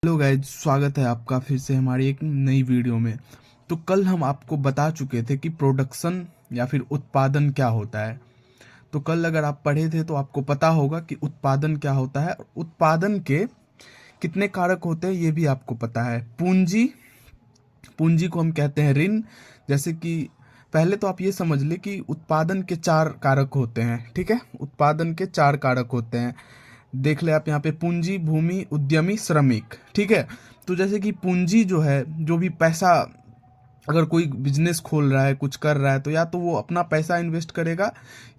Hello guys, स्वागत है आपका फिर से हमारी एक नई वीडियो में। तो कल हम आपको बता चुके थे कि प्रोडक्शन या फिर उत्पादन क्या होता है। तो कल अगर आप पढ़े थे तो आपको पता होगा कि उत्पादन क्या होता है, उत्पादन के कितने कारक होते हैं ये भी आपको पता है। पूंजी, पूंजी को हम कहते हैं ऋण। जैसे कि पहले तो आप ये समझ ले कि उत्पादन के चार कारक होते हैं, ठीक है। उत्पादन के चार कारक होते हैं, देख ले आप यहाँ पे, पूंजी, भूमि, उद्यमी, श्रमिक, ठीक है। तो जैसे कि पूंजी जो है, जो भी पैसा, अगर कोई बिजनेस खोल रहा है, कुछ कर रहा है, तो या तो वो अपना पैसा इन्वेस्ट करेगा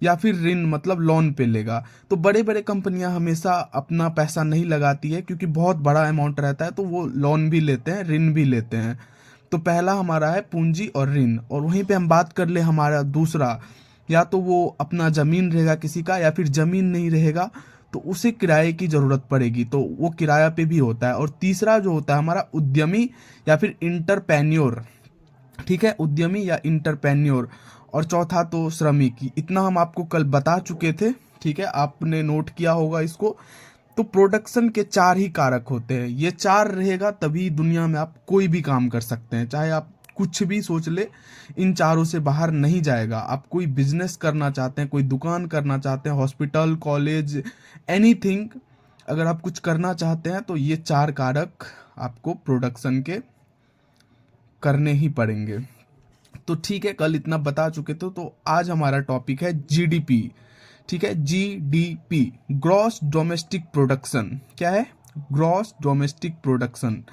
या फिर ऋण मतलब लोन पे लेगा। तो बड़े बड़े कंपनियां हमेशा अपना पैसा नहीं लगाती है क्योंकि बहुत बड़ा अमाउंट रहता है, तो वो लोन भी लेते हैं, ऋण भी लेते हैं। तो पहला हमारा है पूंजी और ऋण। और वहीं पे हम बात कर ले हमारा दूसरा, या तो वो अपना जमीन रहेगा किसी का, या फिर जमीन नहीं रहेगा तो उसे किराए की जरूरत पड़ेगी, तो वो किराया पे भी होता है। और तीसरा जो होता है हमारा उद्यमी या फिर इंटरप्रेन्योर, ठीक है, उद्यमी या इंटरप्रेन्योर। और चौथा तो श्रमिक। इतना हम आपको कल बता चुके थे, ठीक है, आपने नोट किया होगा इसको। तो प्रोडक्शन के चार ही कारक होते हैं, ये चार रहेगा तभी दुनिया में आप कोई भी काम कर सकते हैं, चाहे आप कुछ भी सोच ले, इन चारों से बाहर नहीं जाएगा। आप कोई बिजनेस करना चाहते हैं, कोई दुकान करना चाहते हैं, हॉस्पिटल, कॉलेज, एनीथिंग, अगर आप कुछ करना चाहते हैं तो ये चार कारक आपको प्रोडक्शन के करने ही पड़ेंगे। तो ठीक है, कल इतना बता चुके थे। तो आज हमारा टॉपिक है जीडीपी, ठीक है। GDP, gross domestic production. क्या है? Gross domestic production.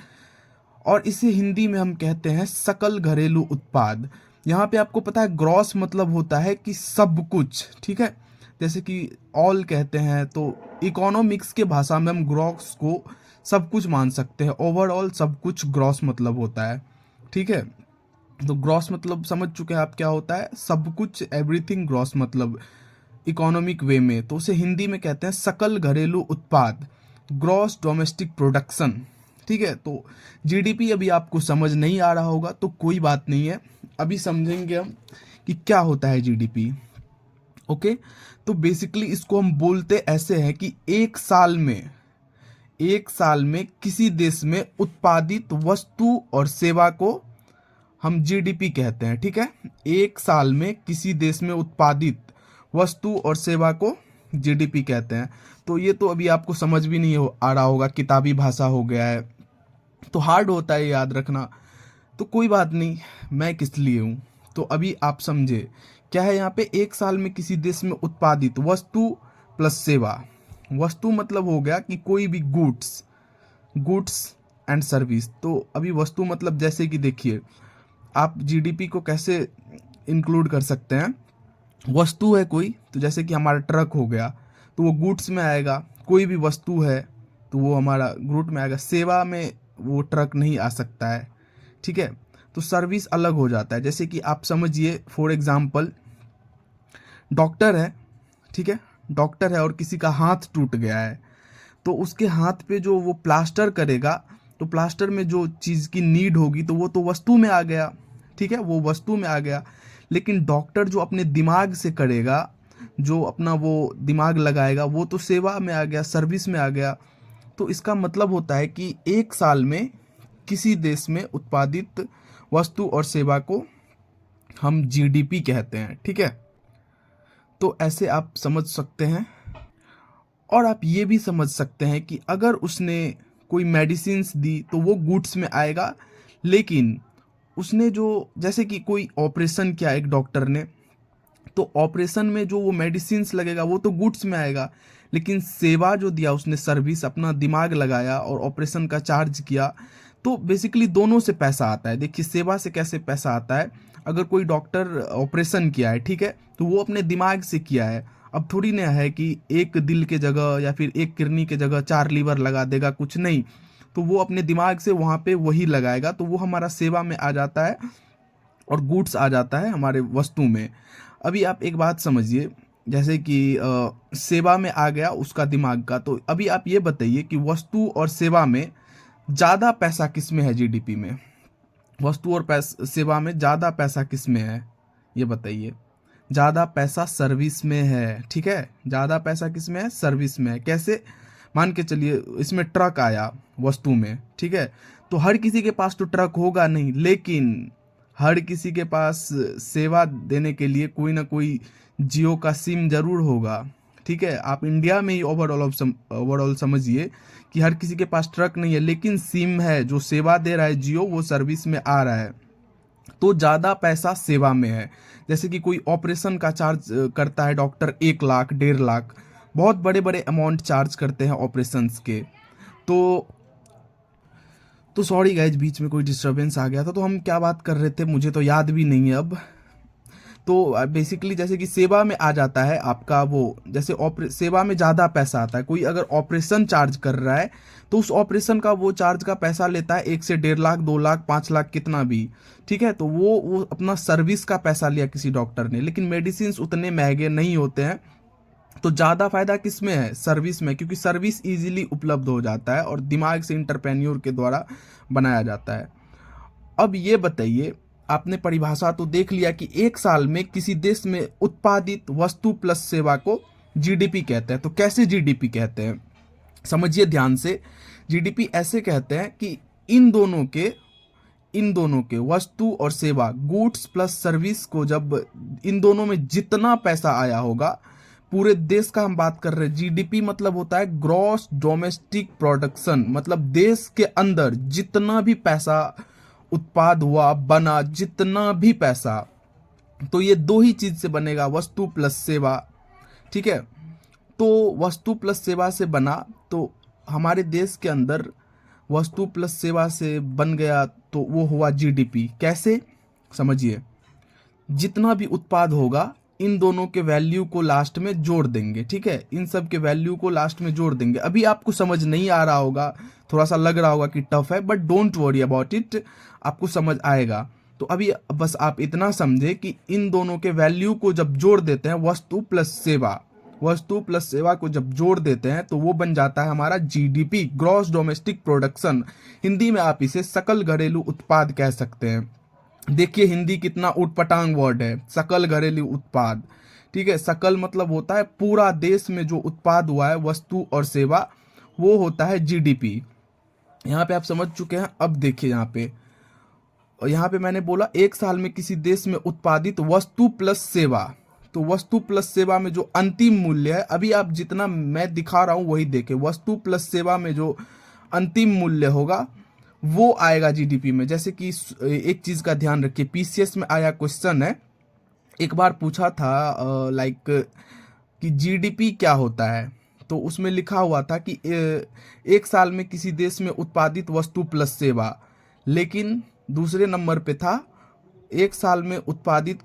और इसे हिंदी में हम कहते हैं सकल घरेलू उत्पाद। यहाँ पे आपको पता है ग्रॉस मतलब होता है कि सब कुछ, ठीक है। जैसे कि ऑल कहते हैं, तो इकोनॉमिक्स के भाषा में हम ग्रॉस को सब कुछ मान सकते हैं। ओवरऑल सब कुछ ग्रॉस मतलब होता है, ठीक है। तो ग्रॉस मतलब समझ चुके हैं आप क्या होता है, सब कुछ, एवरीथिंग ग्रॉस मतलब इकोनॉमिक वे में। तो उसे हिंदी में कहते हैं सकल घरेलू उत्पाद, ग्रॉस डोमेस्टिक प्रोडक्शन, ठीक है। तो जीडीपी अभी आपको समझ नहीं आ रहा होगा तो कोई बात नहीं है, अभी समझेंगे हम कि क्या होता है जीडीपी। ओके। तो बेसिकली इसको हम बोलते ऐसे हैं कि एक साल में किसी देश में उत्पादित वस्तु और सेवा को हम जीडीपी कहते हैं, ठीक है। एक साल में किसी देश में उत्पादित वस्तु और सेवा को जीडीपी कहते हैं। तो ये तो अभी आपको समझ भी नहीं आ रहा होगा, किताबी भाषा हो गया है तो हार्ड होता है याद रखना। तो कोई बात नहीं, मैं किस लिए हूँ। तो अभी आप समझे क्या है यहाँ पे, एक साल में किसी देश में उत्पादित वस्तु प्लस सेवा। वस्तु मतलब हो गया कि कोई भी गुड्स, गुड्स एंड सर्विस। तो अभी वस्तु मतलब जैसे कि देखिए, आप जीडीपी को कैसे इंक्लूड कर सकते हैं। वस्तु है कोई, तो जैसे कि हमारा ट्रक हो गया तो वो गुड्स में आएगा। कोई भी वस्तु है तो वो हमारा गुड में आएगा। सेवा में वो ट्रक नहीं आ सकता है, ठीक है। तो सर्विस अलग हो जाता है। जैसे कि आप समझिए, फॉर एग्जांपल, डॉक्टर है, ठीक है, डॉक्टर है और किसी का हाथ टूट गया है, तो उसके हाथ पे जो वो प्लास्टर करेगा, तो प्लास्टर में जो चीज़ की नीड होगी तो वो तो वस्तु में आ गया, ठीक है, वो वस्तु में आ गया। लेकिन डॉक्टर जो अपने दिमाग से करेगा, जो अपना वो दिमाग लगाएगा, वो तो सेवा में आ गया, सर्विस में आ गया। तो इसका मतलब होता है कि एक साल में किसी देश में उत्पादित वस्तु और सेवा को हम जीडीपी कहते हैं, ठीक है। तो ऐसे आप समझ सकते हैं। और आप ये भी समझ सकते हैं कि अगर उसने कोई मेडिसिन्स दी तो वो गुड्स में आएगा। लेकिन उसने जो, जैसे कि कोई ऑपरेशन किया एक डॉक्टर ने, तो ऑपरेशन में जो वो मेडिसिन्स लगेगा वो तो गुड्स में आएगा। लेकिन सेवा जो दिया उसने, सर्विस, अपना दिमाग लगाया और ऑपरेशन का चार्ज किया, तो बेसिकली दोनों से पैसा आता है। देखिए सेवा से कैसे पैसा आता है, अगर कोई डॉक्टर ऑपरेशन किया है, ठीक है, तो वो अपने दिमाग से किया है। अब थोड़ी ना है कि एक दिल के जगह या फिर एक किडनी के जगह चार लीवर लगा देगा, कुछ नहीं। तो वो अपने दिमाग से वहाँ पे वही लगाएगा, तो वो हमारा सेवा में आ जाता है और गुड्स आ जाता है हमारे वस्तु में। अभी आप एक बात समझिए, जैसे कि सेवा में आ गया उसका दिमाग का, तो अभी आप ये बताइए कि वस्तु और सेवा में ज़्यादा पैसा किस में है जीडीपी में? वस्तु और सेवा में ज़्यादा पैसा किस में है, ये बताइए। ज़्यादा पैसा सर्विस में है, ठीक है। ज़्यादा पैसा किस में है? सर्विस में है। कैसे? मान के चलिए इसमें ट्रक आया वस्तु में, ठीक है, तो हर किसी के पास तो ट्रक होगा नहीं, लेकिन हर किसी के पास सेवा देने के लिए कोई ना कोई जियो का सिम जरूर होगा, ठीक है। आप इंडिया में ही ओवरऑल समझिए कि हर किसी के पास ट्रक नहीं है, लेकिन सिम है, जो सेवा दे रहा है जियो, वो सर्विस में आ रहा है, तो ज़्यादा पैसा सेवा में है। जैसे कि कोई ऑपरेशन का चार्ज करता है डॉक्टर 1 लाख 1.5 लाख, बहुत बड़े बड़े अमाउंट चार्ज करते हैं ऑपरेशंस के। तो सॉरी गाइज, बीच में कोई डिस्टरबेंस आ गया था। तो हम क्या बात कर रहे थे, मुझे तो याद भी नहीं है अब। तो बेसिकली जैसे कि सेवा में आ जाता है आपका वो, जैसे सेवा में ज़्यादा पैसा आता है। कोई अगर ऑपरेशन चार्ज कर रहा है तो उस ऑपरेशन का वो चार्ज का पैसा लेता है 1 से 1.5 लाख 2 लाख 5 लाख कितना भी, ठीक है। तो वो अपना सर्विस का पैसा लिया किसी डॉक्टर ने, लेकिन मेडिसिन उतने महंगे नहीं होते हैं। तो ज़्यादा फायदा किस में है, सर्विस में, क्योंकि सर्विस इजीली उपलब्ध हो जाता है और दिमाग से इंटरप्रेन्योर के द्वारा बनाया जाता है। अब ये बताइए, आपने परिभाषा तो देख लिया कि एक साल में किसी देश में उत्पादित वस्तु प्लस सेवा को जीडीपी कहते हैं। तो कैसे जीडीपी कहते हैं, समझिए ध्यान से। जीडीपी ऐसे कहते हैं कि इन दोनों के वस्तु और सेवा, गुड्स प्लस सर्विस को, जब इन दोनों में जितना पैसा आया होगा, पूरे देश का हम बात कर रहे हैं। जीडीपी मतलब होता है ग्रॉस डोमेस्टिक प्रोडक्शन, मतलब देश के अंदर जितना भी पैसा उत्पाद हुआ, बना, जितना भी पैसा, तो ये दो ही चीज से बनेगा, वस्तु प्लस सेवा, ठीक है। तो वस्तु प्लस सेवा से बना, तो हमारे देश के अंदर वस्तु प्लस सेवा से बन गया, तो वो हुआ जीडीपी। कैसे, समझिए, जितना भी उत्पाद होगा इन दोनों के वैल्यू को लास्ट में जोड़ देंगे, ठीक है, इन सब के वैल्यू को लास्ट में जोड़ देंगे। अभी आपको समझ नहीं आ रहा होगा, थोड़ा सा लग रहा होगा कि टफ है, but don't worry about it, आपको समझ आएगा। तो अभी बस आप इतना समझे कि इन दोनों के वैल्यू को जब जोड़ देते हैं, वस्तु प्लस सेवा को जब जोड़ देते हैं, तो वो बन जाता है हमारा GDP, gross domestic production. Hindi में आप इसे सकल घरेलू उत्पाद कह सकते हैं। देखिए हिंदी कितना उटपटांग वर्ड है, सकल घरेलू उत्पाद, ठीक है। सकल मतलब होता है पूरा देश में जो उत्पाद हुआ है, वस्तु और सेवा, वो होता है जीडीपी। यहाँ पे आप समझ चुके हैं। अब देखिए यहाँ पे मैंने बोला एक साल में किसी देश में उत्पादित वस्तु प्लस सेवा, तो वस्तु प्लस सेवा में जो अंतिम मूल्य है, अभी आप जितना मैं दिखा रहा हूं वही देखें, वस्तु प्लस सेवा में जो अंतिम मूल्य होगा वो आएगा जीडीपी में। जैसे कि एक चीज का ध्यान रखिए, पीसीएस में आया क्वेश्चन है, एक बार पूछा था लाइक कि जीडीपी क्या होता है, तो उसमें लिखा हुआ था कि एक साल में किसी देश में उत्पादित वस्तु प्लस सेवा, लेकिन दूसरे नंबर पे था एक साल में उत्पादित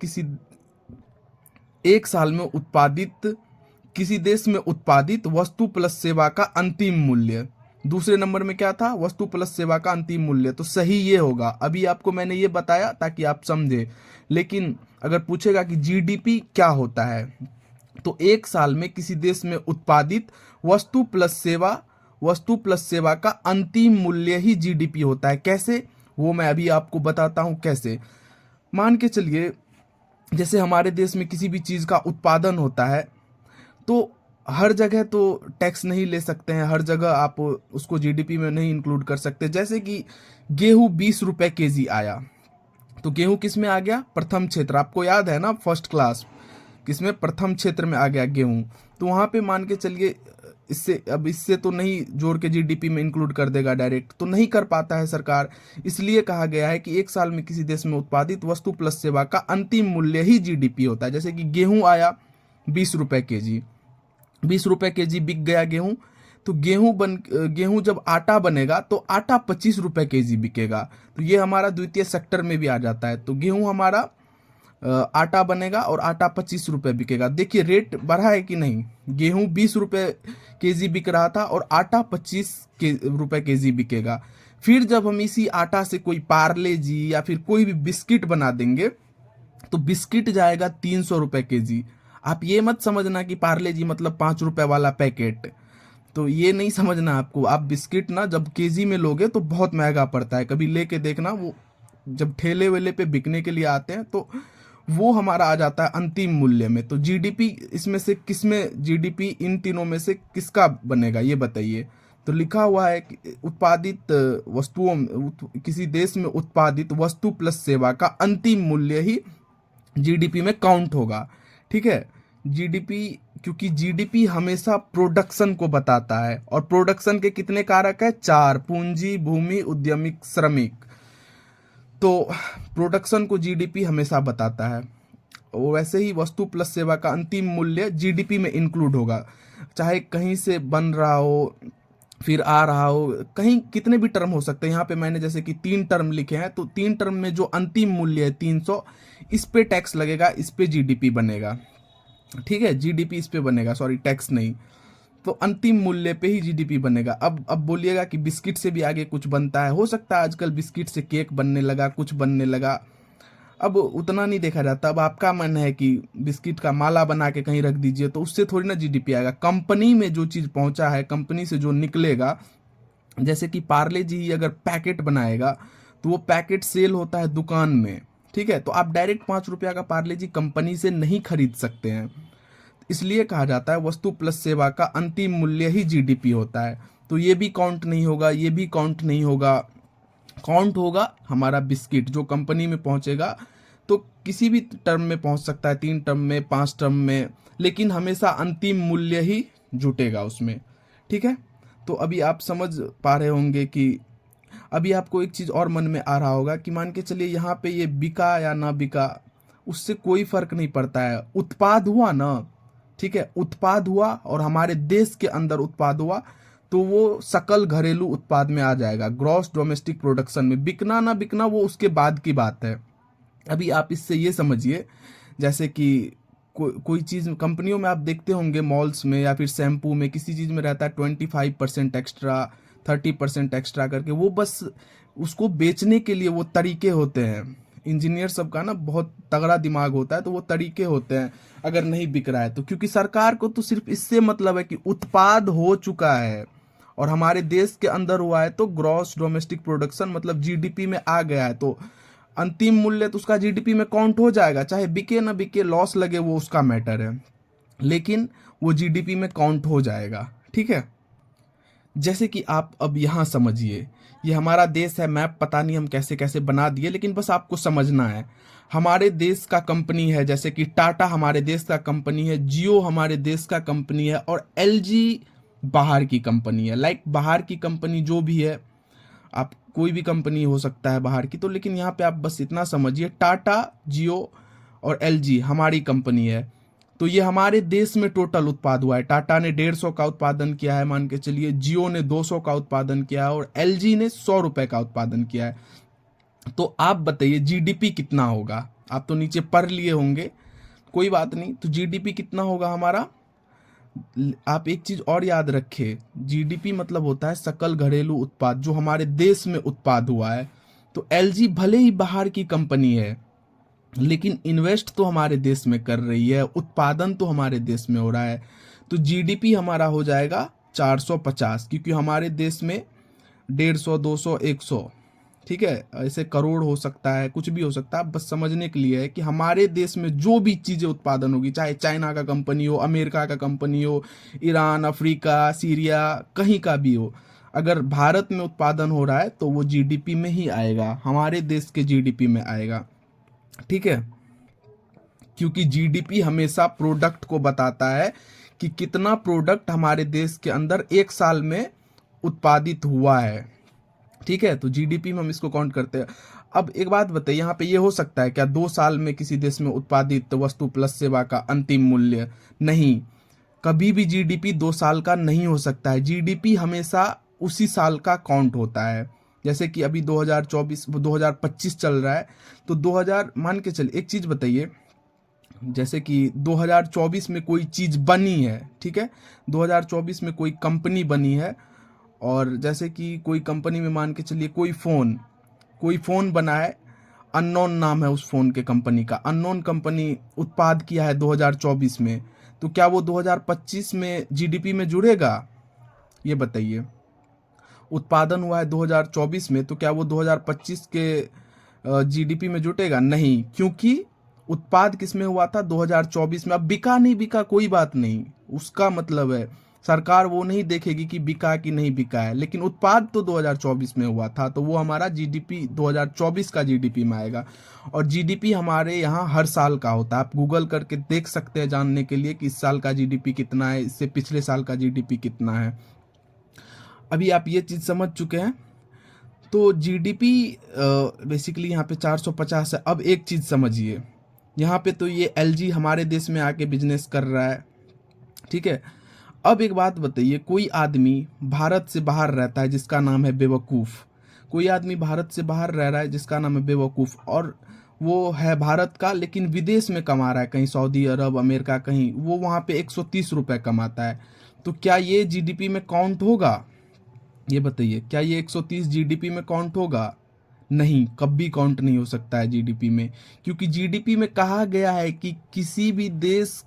किसी देश में उत्पादित वस्तु प्लस सेवा का अंतिम मूल्य। दूसरे नंबर में क्या था, वस्तु प्लस सेवा का अंतिम मूल्य। तो सही ये होगा। अभी आपको मैंने ये बताया ताकि आप समझे, लेकिन अगर पूछेगा कि जीडीपी क्या होता है, तो एक साल में किसी देश में उत्पादित वस्तु प्लस सेवा का अंतिम मूल्य ही जीडीपी होता है। कैसे, वो मैं अभी आपको बताता हूं कैसे। मान के चलिए जैसे हमारे देश में किसी भी चीज का उत्पादन होता है, तो हर जगह तो टैक्स नहीं ले सकते हैं, हर जगह आप उसको जीडीपी में नहीं इंक्लूड कर सकते। जैसे कि गेहूं 20 रुपए केजी आया, तो गेहूं किस में आ गया, प्रथम क्षेत्र, आपको याद है ना फर्स्ट क्लास, किसमें, प्रथम क्षेत्र में आ गया गेहूं। तो वहां पे मान के चलिए इससे तो नहीं जोड़ के जीडीपी में इंक्लूड कर देगा डायरेक्ट, तो नहीं कर पाता है सरकार। इसलिए कहा गया है कि एक साल में किसी देश में उत्पादित वस्तु प्लस सेवा का अंतिम मूल्य ही जीडीपी होता है। जैसे कि गेहूं आया 20 रुपए केजी, 20 रुपए केजी बिक गया गेहूं, तो गेहूं जब आटा बनेगा तो आटा 25 रुपए केजी बिकेगा। तो ये हमारा द्वितीय सेक्टर में भी आ जाता है। तो गेहूं हमारा आटा बनेगा और आटा 25 रुपए बिकेगा। देखिए रेट बढ़ा है कि नहीं, गेहूं 20 रुपए केजी बिक रहा था और आटा 25 रुपए केजी बिकेगा। फिर जब हम इसी आटा से कोई पार्ले जी या फिर कोई भी बिस्किट बना देंगे, तो बिस्किट जाएगा 300 रुपए केजी। आप ये मत समझना कि पार्ले जी मतलब 5 रुपए वाला पैकेट, तो ये नहीं समझना आपको। आप बिस्किट ना जब केजी में लोगे तो बहुत महंगा पड़ता है, कभी लेके देखना। वो जब ठेले वेले पे बिकने के लिए आते हैं तो वो हमारा आ जाता है अंतिम मूल्य में। तो जीडीपी इसमें से किसमें, जीडीपी इन तीनों में से किसका बनेगा ये बताइए। तो लिखा हुआ है कि उत्पादित वस्तुओं किसी देश में उत्पादित वस्तु प्लस सेवा का अंतिम मूल्य ही जीडीपी में काउंट होगा। ठीक है, जीडीपी, क्योंकि जीडीपी हमेशा प्रोडक्शन को बताता है, और प्रोडक्शन के कितने कारक है, 4, पूंजी, भूमि, उद्यमिक, श्रमिक। तो प्रोडक्शन को जीडीपी हमेशा बताता है। वैसे ही वस्तु प्लस सेवा का अंतिम मूल्य जीडीपी में इंक्लूड होगा, चाहे कहीं से बन रहा हो फिर आ रहा हो, कहीं कितने भी टर्म हो सकते हैं। यहाँ पे मैंने जैसे कि 3 टर्म लिखे हैं, तो 3 टर्म में जो अंतिम मूल्य है 300, इस पे टैक्स लगेगा, इस पे जीडीपी बनेगा। ठीक है, जीडीपी इस पे बनेगा, सॉरी टैक्स नहीं। तो अंतिम मूल्य पे ही जीडीपी बनेगा। अब बोलिएगा कि बिस्किट से भी आगे कुछ बनता है, हो सकता है आजकल बिस्किट से केक बनने लगा, कुछ बनने लगा, अब उतना नहीं देखा जाता। अब आपका मन है कि बिस्किट का माला बना के कहीं रख दीजिए, तो उससे थोड़ी ना जीडीपी आएगा। कंपनी में जो चीज़ पहुंचा है, कंपनी से जो निकलेगा, जैसे कि पार्ले जी अगर पैकेट बनाएगा तो वो पैकेट सेल होता है दुकान में। ठीक है, तो आप डायरेक्ट 5 रुपया का पार्ले जी कंपनी से नहीं खरीद सकते हैं। इसलिए कहा जाता है वस्तु प्लस सेवा का अंतिम मूल्य ही जीडीपी होता है। तो ये भी काउंट नहीं होगा, ये भी काउंट नहीं होगा। काउंट होगा हमारा बिस्किट जो कंपनी में पहुंचेगा, तो किसी भी टर्म में पहुंच सकता है, 3 टर्म में, 5 टर्म में, लेकिन हमेशा अंतिम मूल्य ही जुटेगा उसमें। ठीक है, तो अभी आप समझ पा रहे होंगे कि अभी आपको एक चीज़ और मन में आ रहा होगा कि मान के चलिए यहाँ पे ये बिका या ना बिका, उससे कोई फर्क नहीं पड़ता है, उत्पाद हुआ ना। ठीक है, उत्पाद हुआ और हमारे देश के अंदर उत्पाद हुआ, तो वो सकल घरेलू उत्पाद में आ जाएगा, ग्रॉस डोमेस्टिक प्रोडक्शन में। बिकना ना बिकना वो उसके बाद की बात है। अभी आप इससे ये समझिए, जैसे कि कोई चीज़ कंपनियों में आप देखते होंगे, मॉल्स में या फिर शैम्पू में, किसी चीज़ में रहता है 25% एक्स्ट्रा, 30% एक्स्ट्रा करके, वो बस उसको बेचने के लिए वो तरीके होते हैं। इंजीनियर सबका ना बहुत तगड़ा दिमाग होता है, तो वो तरीके होते हैं अगर नहीं बिक रहा है तो। क्योंकि सरकार को तो सिर्फ इससे मतलब है कि उत्पाद हो चुका है और हमारे देश के अंदर हुआ है, तो ग्रॉस डोमेस्टिक प्रोडक्शन मतलब जीडीपी में आ गया है, तो अंतिम मूल्य तो उसका जीडीपी में काउंट हो जाएगा। चाहे बिके ना बिके, लॉस लगे, वो उसका मैटर है, लेकिन वो जीडीपी में काउंट हो जाएगा। ठीक है, जैसे कि आप अब यहाँ समझिए, ये हमारा देश है, मैप पता नहीं हम कैसे कैसे बना दिए, लेकिन बस आपको समझना है। हमारे देश का कंपनी है, जैसे कि टाटा हमारे देश का कंपनी है, जियो हमारे देश का कंपनी है, और एलजी बाहर की कंपनी है। लाइक बाहर की कंपनी जो भी है, आप कोई भी कंपनी हो सकता है बाहर की, तो लेकिन यहाँ पे आप बस इतना समझिए, टाटा, जियो और एलजी हमारी कंपनी है। तो ये हमारे देश में टोटल उत्पाद हुआ है। टाटा ने 150 का उत्पादन किया है मान के चलिए, जियो ने 200 का उत्पादन किया है, और एलजी ने 100 रुपए का उत्पादन किया है। तो आप बताइए जीडीपी कितना होगा। आप तो नीचे पढ़ लिए होंगे, कोई बात नहीं। तो जीडीपी कितना होगा हमारा, आप एक चीज और याद रखें, जीडीपी मतलब होता है सकल घरेलू उत्पाद, जो हमारे देश में उत्पाद हुआ है। तो एलजी भले ही बाहर की कंपनी है, लेकिन इन्वेस्ट तो हमारे देश में कर रही है, उत्पादन तो हमारे देश में हो रहा है। तो जीडीपी हमारा हो जाएगा 450, क्योंकि हमारे देश में 150, 200, 100, ठीक है, ऐसे करोड़ हो सकता है, कुछ भी हो सकता है। बस समझने के लिए है कि हमारे देश में जो भी चीज़ें उत्पादन होगी, चाहे चाइना का कंपनी हो, अमेरिका का कंपनी हो, ईरान, अफ्रीका, सीरिया, कहीं का भी हो, अगर भारत में उत्पादन हो रहा है तो वो जीडीपी में ही आएगा, हमारे देश के जीडीपी में आएगा। ठीक है, क्योंकि जीडीपी हमेशा प्रोडक्ट को बताता है कि कितना प्रोडक्ट हमारे देश के अंदर एक साल में उत्पादित हुआ है। ठीक है, तो जीडीपी में हम इसको काउंट करते हैं। अब एक बात बताइए, यहाँ पे ये हो सकता है क्या 2 साल में किसी देश में उत्पादित वस्तु प्लस सेवा का अंतिम मूल्य? नहीं, कभी भी जीडीपी 2 साल का नहीं हो सकता है। जीडीपी हमेशा उसी साल का काउंट होता है। जैसे कि अभी 2024 2025 चल रहा है, तो 2000 मान के चलिए, एक चीज बताइए, जैसे कि 2024 में कोई चीज बनी है, ठीक है, 2024 में कोई कंपनी बनी है, और जैसे कि कोई कंपनी में मान के चलिए कोई फोन बना है, अननोन नाम है उस फोन के कंपनी का, अननोन कंपनी उत्पाद किया है 2024 में, तो क्या वो 2025 में जीडीपी में जुड़ेगा? ये बताइए। उत्पादन हुआ है 2024 में, तो क्या वो 2025 के जीडीपी में जुटेगा? नहीं, क्योंकि उत्पाद किसमें हुआ था 2024 में। अब बिका नहीं बिका कोई बात नहीं, उसका मतलब है सरकार वो नहीं देखेगी कि बिका कि नहीं बिका है, लेकिन उत्पाद तो 2024 में हुआ था, तो वो हमारा जीडीपी 2024 का जीडीपी में आएगा। और जीडीपी हमारे यहाँ हर साल का होता है, आप गूगल करके देख सकते हैं जानने के लिए कि इस साल का जीडीपी कितना है, इससे पिछले साल का जीडीपी कितना है। अभी आप ये चीज़ समझ चुके हैं। तो जीडीपी बेसिकली यहाँ पे 450 है। अब एक चीज़ समझिए, यहाँ पे तो ये एलजी हमारे देश में आके बिजनेस कर रहा है, ठीक है। अब एक बात बताइए, कोई आदमी भारत से बाहर रहता है जिसका नाम है बेवकूफ़, कोई आदमी भारत से बाहर रह रहा है जिसका नाम है बेवकूफ़, और वो है भारत का लेकिन विदेश में कमा रहा है, कहीं सऊदी अरब अमेरिका कहीं, वो वहाँ पे 130 रुपये कमाता है। तो क्या ये जीडीपी में काउंट होगा? ये बताइए, क्या ये 130 जीडीपी में काउंट होगा? नहीं, कभी काउंट नहीं हो सकता है जीडीपी में, क्योंकि जीडीपी में कहा गया है कि किसी भी देश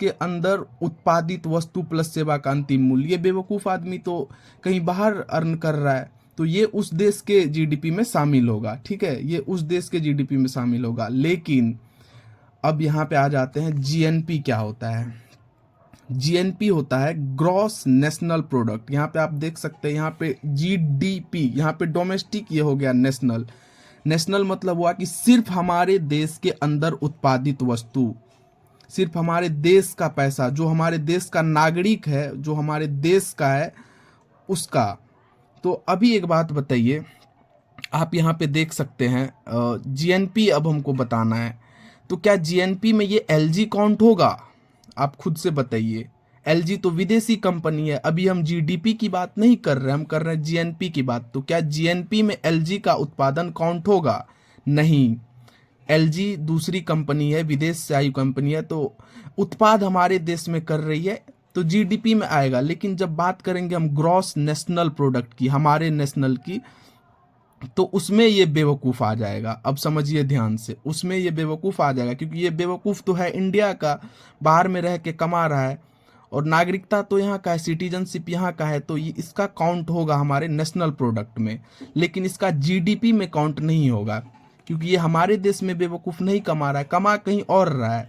के अंदर उत्पादित वस्तु प्लस सेवा का अंतिम मूल्य। ये बेवकूफ़ आदमी तो कहीं बाहर अर्न कर रहा है, तो ये उस देश के जीडीपी में शामिल होगा, ठीक है, ये उस देश के जीडीपी में शामिल होगा। लेकिन अब यहाँ पे आ जाते हैं, जीएनपी क्या होता है? जीएनपी होता है ग्रॉस नेशनल प्रोडक्ट। यहाँ पे आप देख सकते हैं, यहाँ पे जीडीपी, यहाँ पे डोमेस्टिक, ये हो गया नेशनल। नेशनल मतलब हुआ कि सिर्फ हमारे देश के अंदर उत्पादित वस्तु, सिर्फ हमारे देश का पैसा, जो हमारे देश का नागरिक है, जो हमारे देश का है, उसका। तो अभी एक बात बताइए, आप यहाँ पे देख सकते हैं जीएनपी अब हमको बताना है, तो क्या जीएनपी में ये एलजी काउंट होगा? आप खुद से बताइए। एलजी तो विदेशी कंपनी है, अभी हम जीडीपी की बात नहीं कर रहे, हम कर रहे हैं जीएनपी की बात। तो क्या जीएनपी में एलजी का उत्पादन काउंट होगा? नहीं, एलजी दूसरी कंपनी है, विदेश से आई कंपनी है, तो उत्पाद हमारे देश में कर रही है, तो जीडीपी में आएगा। लेकिन जब बात करेंगे हम ग्रॉस नेशनल प्रोडक्ट की, हमारे नेशनल की, तो उसमें ये बेवकूफ़ आ जाएगा। अब समझिए ध्यान से, उसमें ये बेवकूफ़ आ जाएगा, क्योंकि ये बेवकूफ़ तो है इंडिया का, बाहर में रह के कमा रहा है, और नागरिकता तो यहाँ का है, सिटीजनशिप यहाँ का है, तो ये इसका काउंट होगा हमारे नेशनल प्रोडक्ट में, लेकिन इसका जीडीपी में काउंट नहीं होगा, क्योंकि ये हमारे देश में बेवकूफ़ नहीं कमा रहा है, कमा कहीं और रहा है,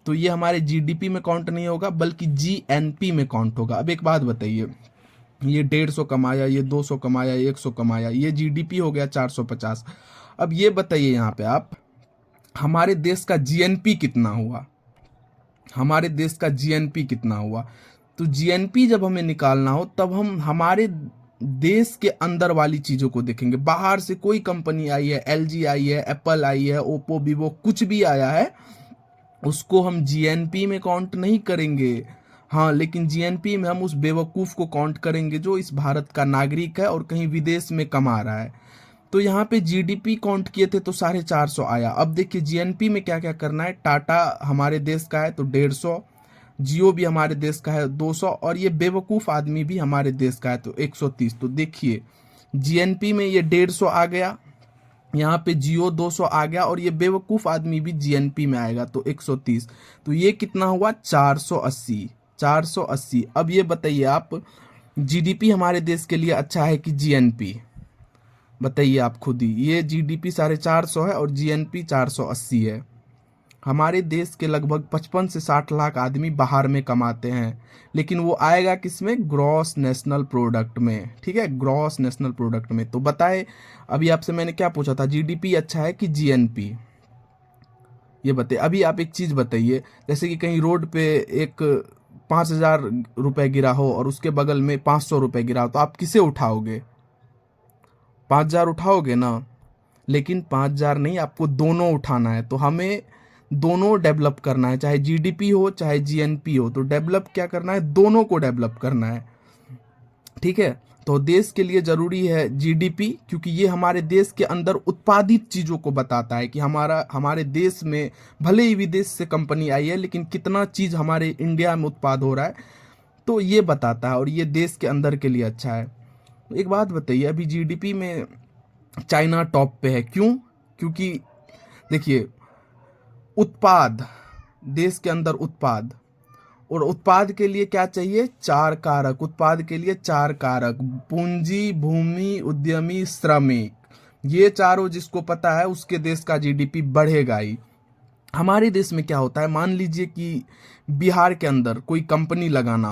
तो ये हमारे जीडीपी में काउंट नहीं होगा, बल्कि जीएनपी में काउंट होगा। अब एक बात बताइए, ये 150 कमाया, ये 200 कमाया, 100 कमाया, ये जीडीपी हो गया 450। अब ये बताइए यहाँ पे आप, हमारे देश का जीएनपी कितना हुआ? हमारे देश का जीएनपी कितना हुआ? तो जीएनपी जब हमें निकालना हो, तब हम हमारे देश के अंदर वाली चीज़ों को देखेंगे। बाहर से कोई कंपनी आई है, एलजी आई है, एप्पल आई है, ओप्पो वीवो कुछ भी आया है, उसको हम जीएनपी में काउंट नहीं करेंगे। हाँ, लेकिन जीएनपी में हम उस बेवकूफ़ को काउंट करेंगे जो इस भारत का नागरिक है और कहीं विदेश में कमा रहा है। तो यहाँ पे जीडीपी काउंट किए थे तो 450 आया। अब देखिए जीएनपी में क्या क्या करना है। टाटा हमारे देश का है तो 150, जियो भी हमारे देश का है 200, और ये बेवकूफ़ आदमी भी हमारे देश का है तो 130। तो देखिए जीएनपी में ये 150 आ गया, यहाँ पे जियो 200 आ गया, और ये बेवकूफ़ आदमी भी जीएनपी में आएगा तो 130। तो ये कितना हुआ? 480। 480। अब ये बताइए आप, जीडीपी हमारे देश के लिए अच्छा है कि जीएनपी? बताइए आप खुद ही। ये जीडीपी 450 है और जीएनपी 480 है। हमारे देश के लगभग 55 से 60 लाख आदमी बाहर में कमाते हैं, लेकिन वो आएगा किसमें? ग्रॉस नेशनल प्रोडक्ट में, ठीक है, ग्रॉस नेशनल प्रोडक्ट में। तो बताए, अभी आपसे मैंने क्या पूछा था, जीडीपी अच्छा है कि जीएनपी? ये बताइए। अभी आप एक चीज़ बताइए, जैसे कि कहीं रोड पे एक 5,000 रुपये गिरा हो और उसके बगल में 500 रुपये गिरा हो, तो आप किसे उठाओगे? 5,000 उठाओगे ना? लेकिन 5,000 नहीं, आपको दोनों उठाना है। तो हमें दोनों डेवलप करना है, चाहे जीडीपी हो चाहे जीएनपी हो। तो डेवलप क्या करना है? दोनों को डेवलप करना है, ठीक है। तो देश के लिए जरूरी है जीडीपी, क्योंकि ये हमारे देश के अंदर उत्पादित चीज़ों को बताता है कि हमारे देश में भले ही विदेश से कंपनी आई है, लेकिन कितना चीज़ हमारे इंडिया में उत्पाद हो रहा है, तो ये बताता है, और ये देश के अंदर के लिए अच्छा है। तो एक बात बताइए, अभी जीडीपी में चाइना टॉप पे है, क्यों? क्योंकि देखिए, उत्पाद, देश के अंदर उत्पाद, और उत्पाद के लिए क्या चाहिए? 4 कारक। उत्पाद के लिए 4 कारक: पूंजी, भूमि, उद्यमी, श्रमिक। ये चारों जिसको पता है उसके देश का जीडीपी बढ़ेगा ही। हमारे देश में क्या होता है, मान लीजिए कि बिहार के अंदर कोई कंपनी लगाना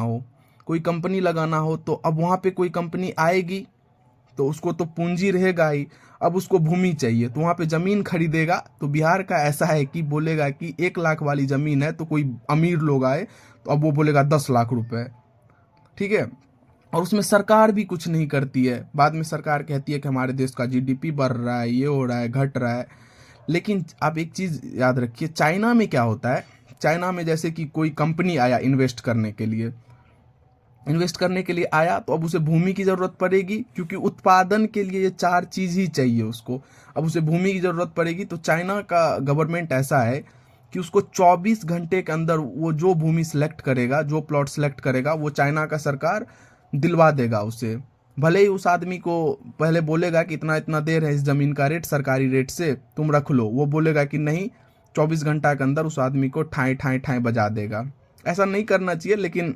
हो, तो अब वहाँ पे कोई कंपनी आएगी तो उसको तो पूंजी रहेगा ही, अब उसको भूमि चाहिए तो वहाँ पे ज़मीन खरीदेगा। तो बिहार का ऐसा है कि बोलेगा कि 1 लाख वाली ज़मीन है, तो कोई अमीर लोग आए तो अब वो बोलेगा 10 लाख रुपए, ठीक है। और उसमें सरकार भी कुछ नहीं करती है, बाद में सरकार कहती है कि हमारे देश का जीडीपी बढ़ रहा है, ये हो रहा है, घट रहा है। लेकिन आप एक चीज़ याद रखिए, चाइना में क्या होता है, चाइना में जैसे कि कोई कंपनी आया इन्वेस्ट करने के लिए आया, तो अब उसे भूमि की ज़रूरत पड़ेगी, क्योंकि उत्पादन के लिए ये 4 चीज़ ही चाहिए उसको। अब उसे भूमि की ज़रूरत पड़ेगी, तो चाइना का गवर्नमेंट ऐसा है कि उसको 24 घंटे के अंदर वो जो भूमि सेलेक्ट करेगा, जो प्लॉट सेलेक्ट करेगा, वो चाइना का सरकार दिलवा देगा उसे। भले ही उस आदमी को पहले बोलेगा कि इतना इतना दे रहे हैं इस ज़मीन का रेट, सरकारी रेट से तुम रख लो, वो बोलेगा कि नहीं, 24 घंटा के अंदर उस आदमी को ठाएँ ठाएँ ठाएँ बजा देगा। ऐसा नहीं करना चाहिए, लेकिन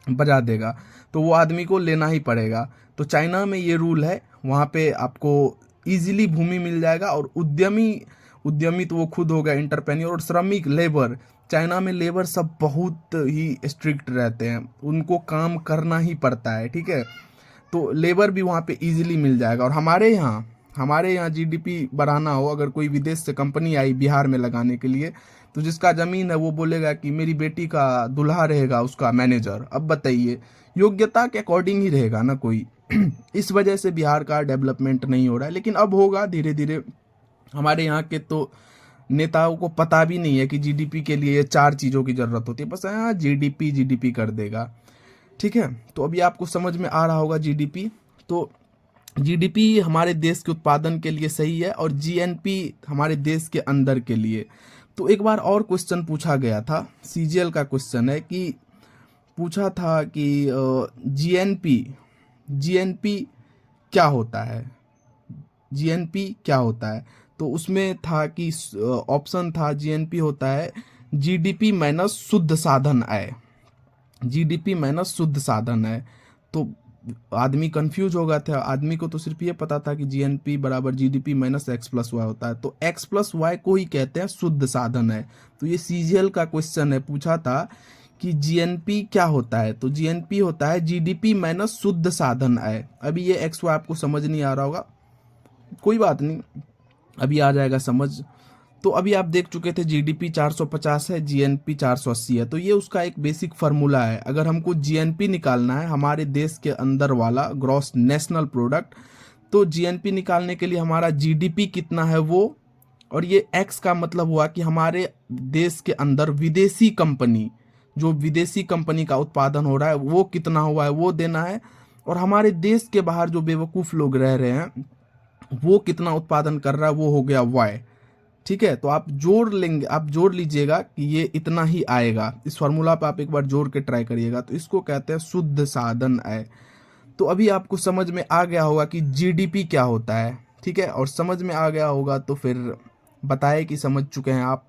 बजा देगा, तो वो आदमी को लेना ही पड़ेगा। तो चाइना में ये रूल है, वहाँ पे आपको इजीली भूमि मिल जाएगा। और उद्यमी तो वो खुद हो गया एंटरप्रेन्योर, और श्रमिक लेबर, चाइना में लेबर सब बहुत ही स्ट्रिक्ट रहते हैं, उनको काम करना ही पड़ता है, ठीक है। तो लेबर भी वहाँ पे इजीली मिल जाएगा। और हमारे यहाँ जीडीपी बढ़ाना हो, अगर कोई विदेश से कंपनी आई बिहार में लगाने के लिए, तो जिसका ज़मीन है वो बोलेगा कि मेरी बेटी का दूल्हा रहेगा उसका मैनेजर। अब बताइए, योग्यता के अकॉर्डिंग ही रहेगा ना कोई। इस वजह से बिहार का डेवलपमेंट नहीं हो रहा है, लेकिन अब होगा धीरे धीरे। हमारे यहाँ के तो नेताओं को पता भी नहीं है कि जीडीपी के लिए ये 4 चीज़ों की ज़रूरत होती है, बस हाँ जीडीपी जीडीपी कर देगा, ठीक है। तो अभी आपको समझ में आ रहा होगा जीडीपी। तो जीडीपी हमारे देश के उत्पादन के लिए सही है, और जीएनपी हमारे देश के अंदर के लिए। तो एक बार और क्वेश्चन पूछा गया था, सीजीएल का क्वेश्चन है, कि पूछा था कि जीएनपी जीएनपी क्या होता है, जीएनपी क्या होता है। तो उसमें था कि ऑप्शन था, जीएनपी होता है जीडीपी माइनस शुद्ध साधन आय, जीडीपी माइनस शुद्ध साधन आय। तो आदमी कंफ्यूज हो गया था, आदमी को तो सिर्फ ये पता था कि जीएनपी बराबर GDP minus X plus Y होता है, तो एक्स प्लस वाई को ही कहते हैं शुद्ध साधन है। तो ये सीजीएल का क्वेश्चन है, पूछा था कि जीएनपी क्या होता है, तो जीएनपी होता है जीडीपी माइनस शुद्ध साधन आय। अभी ये एक्स वाई आपको समझ नहीं आ रहा होगा, कोई बात नहीं, अभी आ जाएगा समझ। तो अभी आप देख चुके थे जीडीपी 450 है, जीएनपी 480 है, तो ये उसका एक बेसिक फार्मूला है। अगर हमको जीएनपी निकालना है, हमारे देश के अंदर वाला ग्रॉस नेशनल प्रोडक्ट, तो जीएनपी निकालने के लिए हमारा जीडीपी कितना है वो, और ये एक्स का मतलब हुआ कि हमारे देश के अंदर विदेशी कंपनी का उत्पादन हो रहा है वो कितना हुआ है वो देना है, और हमारे देश के बाहर जो बेवकूफ़ लोग रह रहे हैं वो कितना उत्पादन कर रहा है वो हो गया वाई, ठीक है। तो आप जोड़ लीजिएगा कि ये इतना ही आएगा। इस फार्मूला पे आप एक बार जोड़ के ट्राई करिएगा, तो इसको कहते हैं शुद्ध साधन आय। तो अभी आपको समझ में आ गया होगा कि जीडीपी क्या होता है, ठीक है। और समझ में आ गया होगा तो फिर बताए कि समझ चुके हैं आप।